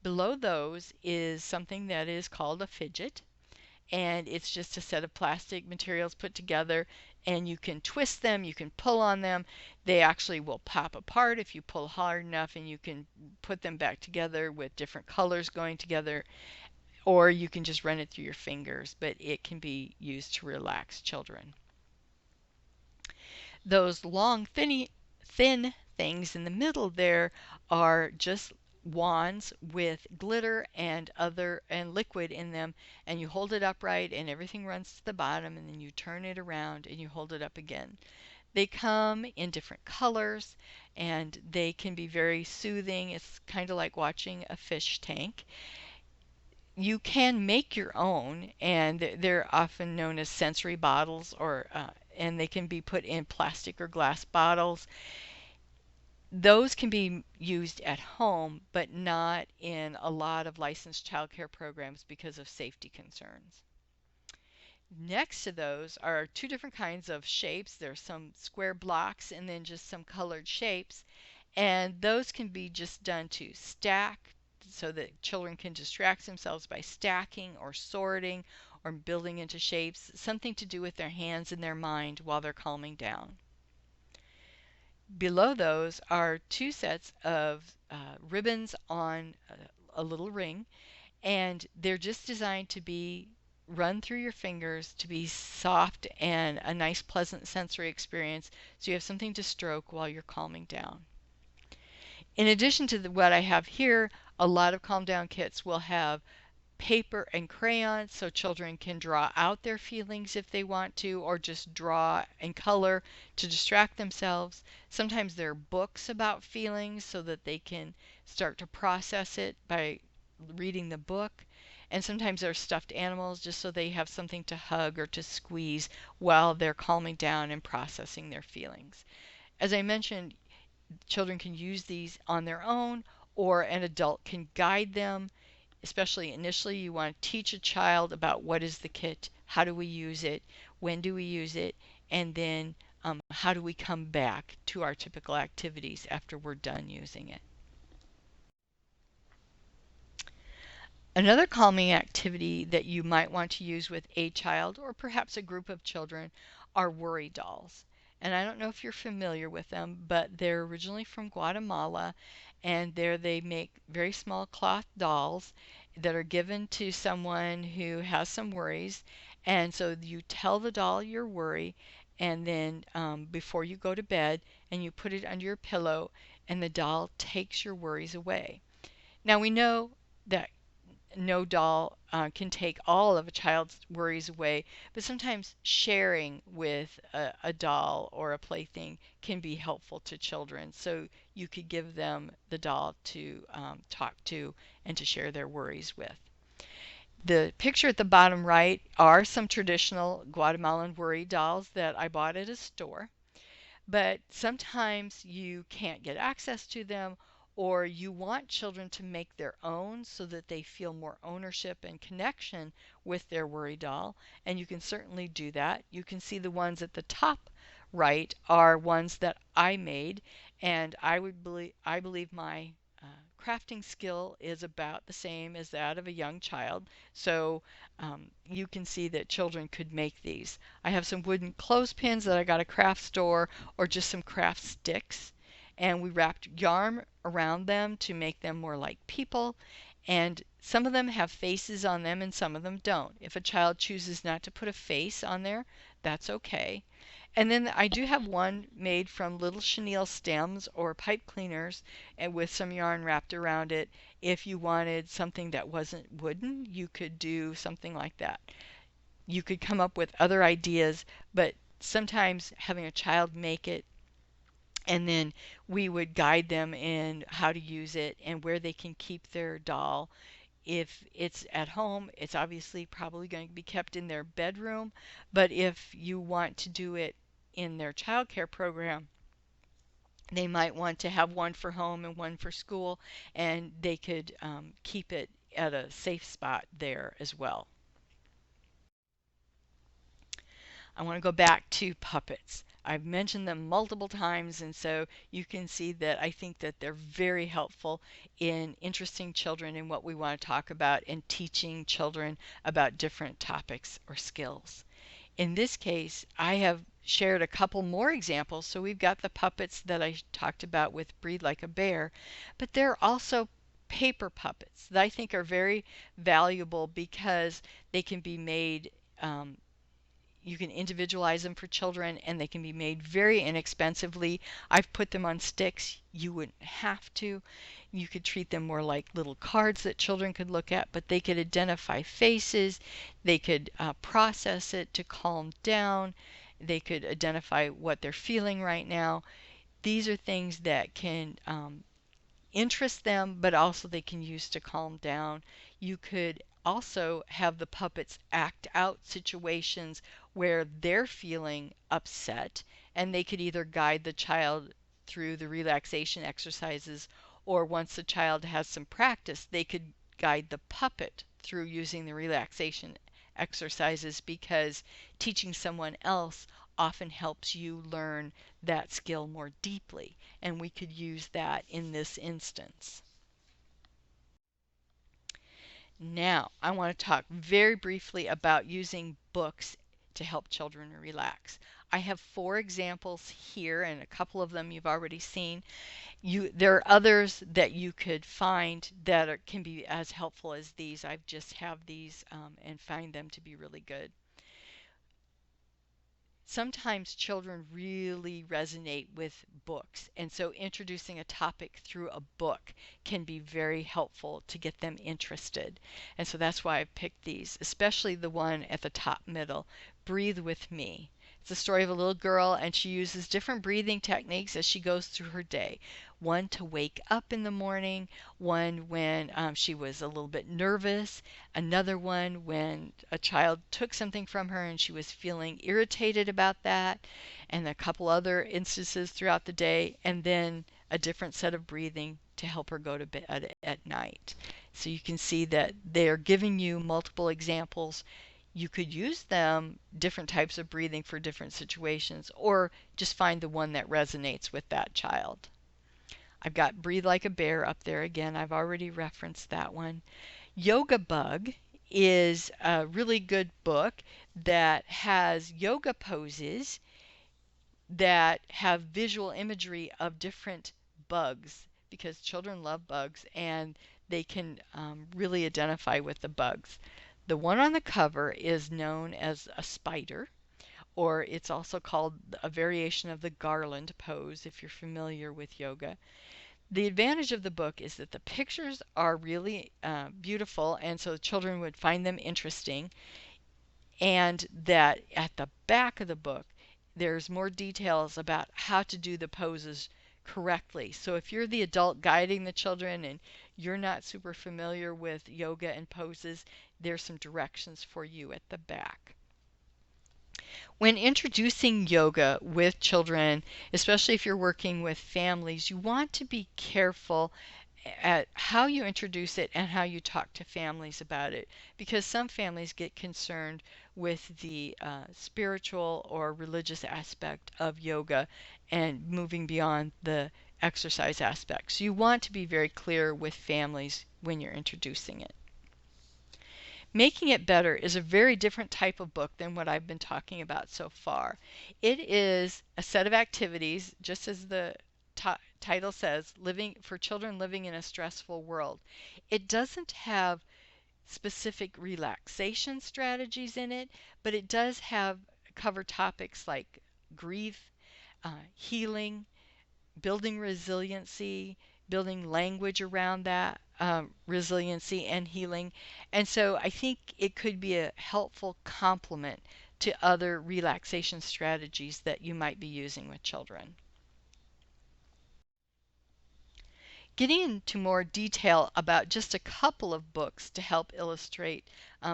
Below those is something that is called a fidget, and it's just a set of plastic materials put together, and you can twist them, you can pull on them. They actually will pop apart if you pull hard enough, and you can put them back together with different colors going together, or you can just run it through your fingers, but it can be used to relax children. Those long, thin things in the middle there are just wands with glitter and liquid in them, and you hold it upright and everything runs to the bottom, and then you turn it around and you hold it up again. They come in different colors and they can be very soothing. It's kind of like watching a fish tank. You can make your own, and they're often known as sensory bottles, and they can be put in plastic or glass bottles. Those can be used at home, but not in a lot of licensed childcare programs because of safety concerns. Next to those are two different kinds of shapes. There's some square blocks and then just some colored shapes. And those can be just done to stack so that children can distract themselves by stacking or sorting or building into shapes, something to do with their hands and their mind while they're calming down. Below those are two sets of ribbons on a little ring, and they're just designed to be run through your fingers, to be soft and a nice pleasant sensory experience, so you have something to stroke while you're calming down. In addition to what I have here, a lot of calm down kits will have paper and crayons so children can draw out their feelings if they want to, or just draw and color to distract themselves. Sometimes there are books about feelings so that they can start to process it by reading the book. And sometimes there are stuffed animals just so they have something to hug or to squeeze while they're calming down and processing their feelings. As I mentioned, children can use these on their own, or an adult can guide them. Especially initially, you want to teach a child about what is the kit, how do we use it, when do we use it, and then how do we come back to our typical activities after we're done using it. Another calming activity that you might want to use with a child or perhaps a group of children are worry dolls. And I don't know if you're familiar with them, but they're originally from Guatemala, and there they make very small cloth dolls that are given to someone who has some worries. And so you tell the doll your worry, and then before you go to bed, and you put it under your pillow, and the doll takes your worries away. Now we know that no doll can take all of a child's worries away, but sometimes sharing with a doll or a plaything can be helpful to children. So you could give them the doll to talk to and to share their worries with. The picture at the bottom right are some traditional Guatemalan worry dolls that I bought at a store. But sometimes you can't get access to them, or you want children to make their own so that they feel more ownership and connection with their worry doll, and you can certainly do that. You can see the ones at the top right are ones that I made, and I believe my crafting skill is about the same as that of a young child, so you can see that children could make these. I have some wooden clothespins that I got at a craft store, or just some craft sticks, and we wrapped yarn around them to make them more like people, and Some of them have faces on them and some of them don't. If a child chooses not to put a face on there, that's okay. And then I do have one made from little chenille stems or pipe cleaners and with some yarn wrapped around it. If you wanted something that wasn't wooden, you could do something like that. You could come up with other ideas, but sometimes having a child make it and then we would guide them in how to use it and where they can keep their doll. If it's at home, it's obviously probably going to be kept in their bedroom, but if you want to do it in their child care program, they might want to have one for home and one for school, and they could keep it at a safe spot there as well. I want to go back to puppets. I've mentioned them multiple times, and so you can see that I think that they're very helpful in interesting children in what we want to talk about and teaching children about different topics or skills. In this case, I have shared a couple more examples. So we've got the puppets that I talked about with Breathe Like a Bear, but there are also paper puppets that I think are very valuable because they can be made you can individualize them for children and they can be made very inexpensively. I've put them on sticks. You wouldn't have to. You could treat them more like little cards that children could look at, but they could identify faces. They could process it to calm down. They could identify what they're feeling right now. These are things that can interest them, but also they can use to calm down. You could also have the puppets act out situations where they're feeling upset, and they could either guide the child through the relaxation exercises, or once the child has some practice, they could guide the puppet through using the relaxation exercises, because teaching someone else often helps you learn that skill more deeply, and we could use that in this instance. Now, I want to talk very briefly about using books to help children relax. I have 4 examples here, and a couple of them you've already seen. There are others that you could find that can be as helpful as these. I just have these and find them to be really good. Sometimes children really resonate with books, and so introducing a topic through a book can be very helpful to get them interested. And so that's why I picked these, especially the one at the top middle, Breathe With Me. It's the story of a little girl, and she uses different breathing techniques as she goes through her day. One to wake up in the morning, one when she was a little bit nervous, another one when a child took something from her and she was feeling irritated about that, and a couple other instances throughout the day, and then a different set of breathing to help her go to bed at night. So you can see that they're giving you multiple examples. You could use them, different types of breathing for different situations, or just find the one that resonates with that child. I've got Breathe Like a Bear up there again. I've already referenced that one. Yoga Bug is a really good book that has yoga poses that have visual imagery of different bugs, because children love bugs and they can really identify with the bugs. The one on the cover is known as a spider, or it's also called a variation of the garland pose if you're familiar with yoga. The advantage of the book is that the pictures are really beautiful, and so children would find them interesting, and that at the back of the book there's more details about how to do the poses correctly. So if you're the adult guiding the children and you're not super familiar with yoga and poses, there's some directions for you at the back. When introducing yoga with children, especially if you're working with families, you want to be careful at how you introduce it and how you talk to families about it, because some families get concerned with the spiritual or religious aspect of yoga and moving beyond the exercise aspect. So you want to be very clear with families when you're introducing it. Making It Better is a very different type of book than what I've been talking about so far. It is a set of activities, just as the title says, living for children living in a stressful world. It doesn't have specific relaxation strategies in it, but it does have cover topics like grief, healing, building resiliency, building language around that resiliency and healing. And so I think it could be a helpful complement to other relaxation strategies that you might be using with children. Getting into more detail about just a couple of books to help illustrate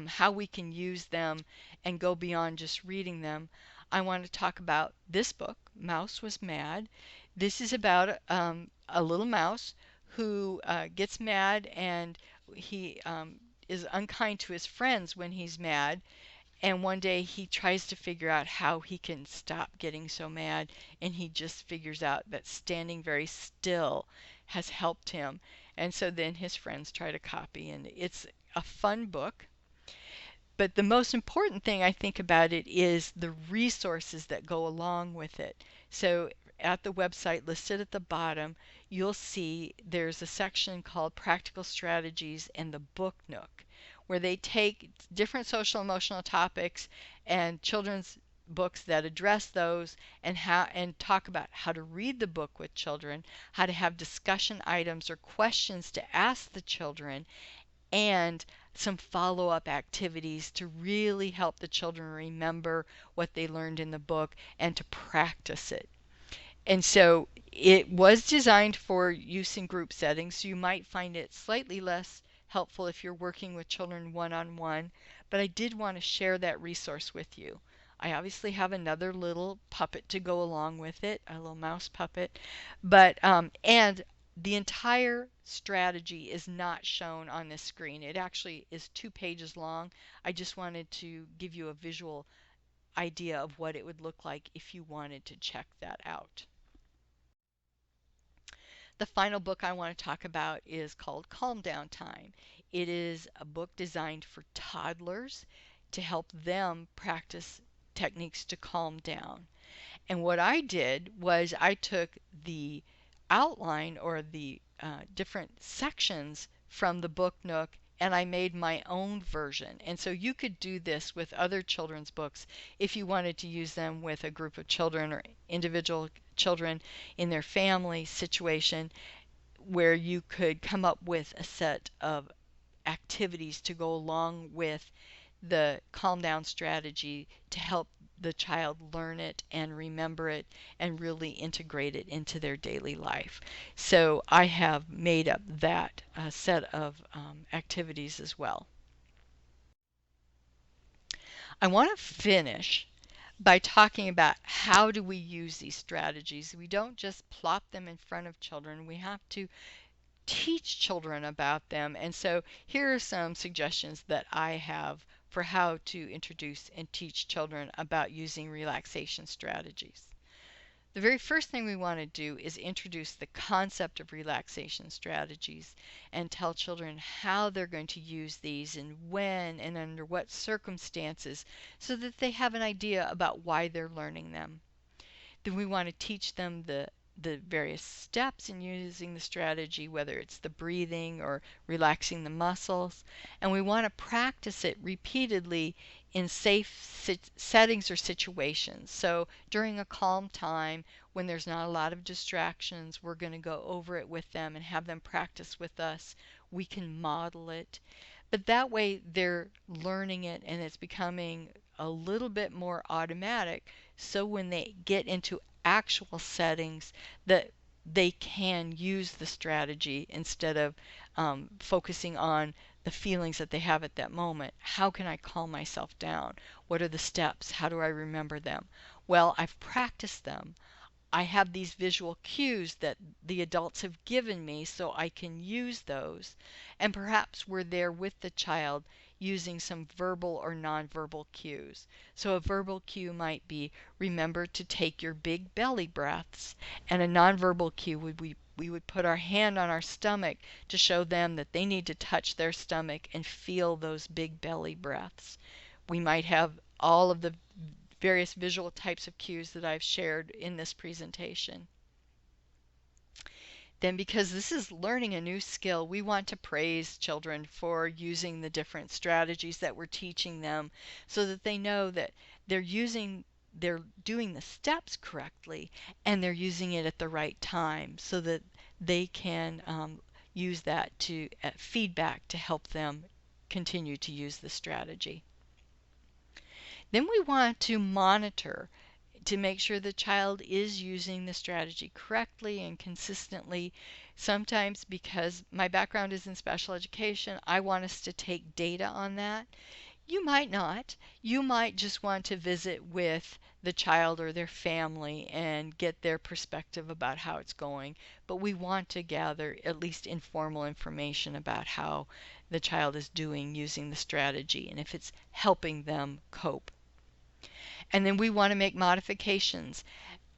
how we can use them and go beyond just reading them, I want to talk about this book, Mouse Was Mad. This is about a little mouse who gets mad, and he is unkind to his friends when he's mad. And one day he tries to figure out how he can stop getting so mad, and he just figures out that standing very still has helped him. And so then his friends try to copy, and it's a fun book. But the most important thing I think about it is the resources that go along with it. So at the website listed at the bottom, you'll see there's a section called Practical Strategies and the Book Nook, where they take different social emotional topics and children's books that address those, and talk about how to read the book with children, how to have discussion items or questions to ask the children, and some follow-up activities to really help the children remember what they learned in the book and to practice it. And so it was designed for use in group settings, so you might find it slightly less helpful if you're working with children one-on-one, but I did want to share that resource with you. I obviously have another little puppet to go along with it, a little mouse puppet, but and the entire strategy is not shown on this screen. It actually is 2 pages long. I just wanted to give you a visual idea of what it would look like if you wanted to check that out. The final book I want to talk about is called Calm Down Time. It is a book designed for toddlers to help them practice techniques to calm down. And what I did was I took the outline or the different sections from the Book Nook, and I made my own version. And so you could do this with other children's books if you wanted to use them with a group of children or individual children in their family situation, where you could come up with a set of activities to go along with the calm down strategy to help the child learn it and remember it and really integrate it into their daily life. So I have made up that set of activities as well. I want to finish by talking about how do we use these strategies. We don't just plop them in front of children. We have to teach children about them. And so here are some suggestions that I have for how to introduce and teach children about using relaxation strategies. The very first thing we want to do is introduce the concept of relaxation strategies and tell children how they're going to use these and when and under what circumstances, so that they have an idea about why they're learning them. Then we want to teach them the various steps in using the strategy, whether it's the breathing or relaxing the muscles, and we want to practice it repeatedly in safe settings or situations. So during a calm time when there's not a lot of distractions, we're going to go over it with them and have them practice with us. We can model it, but that way they're learning it and it's becoming a little bit more automatic, so when they get into actual settings that they can use the strategy instead of focusing on the feelings that they have at that moment. How can I calm myself down? What are the steps? How do I remember them? Well, I've practiced them. I have these visual cues that the adults have given me, so I can use those. And perhaps we're there with the child using some verbal or nonverbal cues. So a verbal cue might be, remember to take your big belly breaths. And a nonverbal cue would be, we would put our hand on our stomach to show them that they need to touch their stomach and feel those big belly breaths. We might have all of the various visual types of cues that I've shared in this presentation. Then, because this is learning a new skill, we want to praise children for using the different strategies that we're teaching them so that they know that they're doing the steps correctly and they're using it at the right time so that they can use that to feedback to help them continue to use the strategy. Then we want to monitor to make sure the child is using the strategy correctly and consistently. Sometimes, because my background is in special education, I want us to take data on that. You might not. You might just want to visit with the child or their family and get their perspective about how it's going. But we want to gather at least informal information about how the child is doing using the strategy and if it's helping them cope. And then we want to make modifications.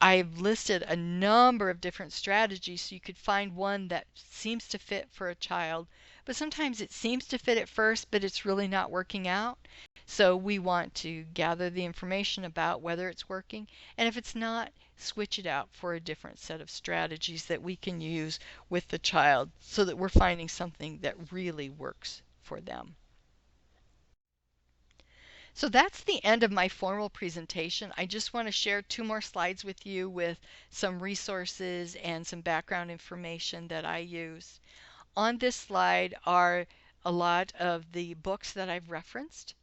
I've listed a number of different strategies so you could find one that seems to fit for a child, but sometimes it seems to fit at first, but it's really not working out. So we want to gather the information about whether it's working, and if it's not, switch it out for a different set of strategies that we can use with the child so that we're finding something that really works for them. So that's the end of my formal presentation. I just want to share 2 more slides with you with some resources and some background information that I use. On this slide are a lot of the books that I've referenced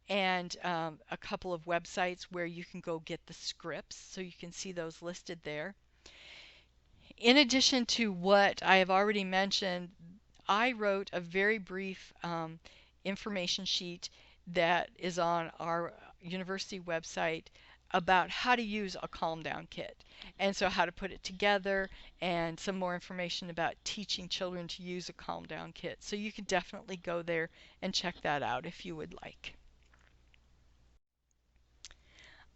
and a couple of websites where you can go get the scripts, so you can see those listed there. In addition to what I have already mentioned, I wrote a very brief information sheet that is on our university website about how to use a calm down kit, and so how to put it together and some more information about teaching children to use a calm down kit. So you can definitely go there and check that out if you would like.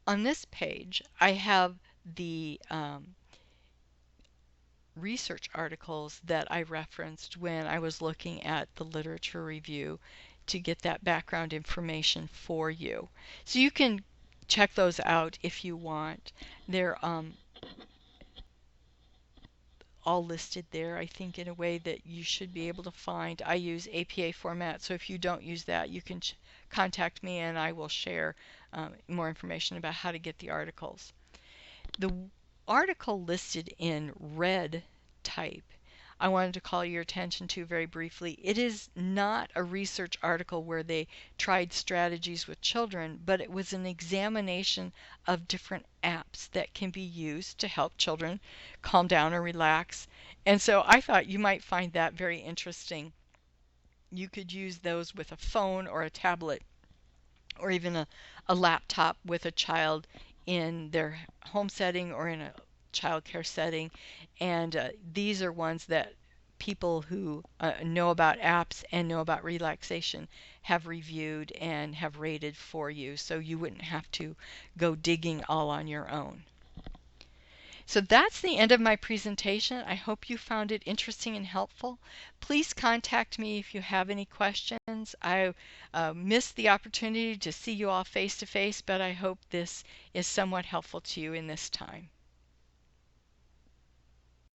On this page I have the research articles that I referenced when I was looking at the literature review to get that background information for you. So you can check those out if you want. They're all listed there, I think, in a way that you should be able to find. I use APA format, so if you don't use that, you can contact me and I will share more information about how to get the articles. The article listed in red type I wanted to call your attention to very briefly. It is not a research article where they tried strategies with children, but it was an examination of different apps that can be used to help children calm down or relax. And so I thought you might find that very interesting. You could use those with a phone or a tablet or even a laptop with a child in their home setting or in a child care setting. And these are ones that people who know about apps and know about relaxation have reviewed and have rated for you, so you wouldn't have to go digging all on your own. So that's the end of my presentation. I hope you found it interesting and helpful. Please contact me if you have any questions. I missed the opportunity to see you all face to face, but I hope this is somewhat helpful to you in this time.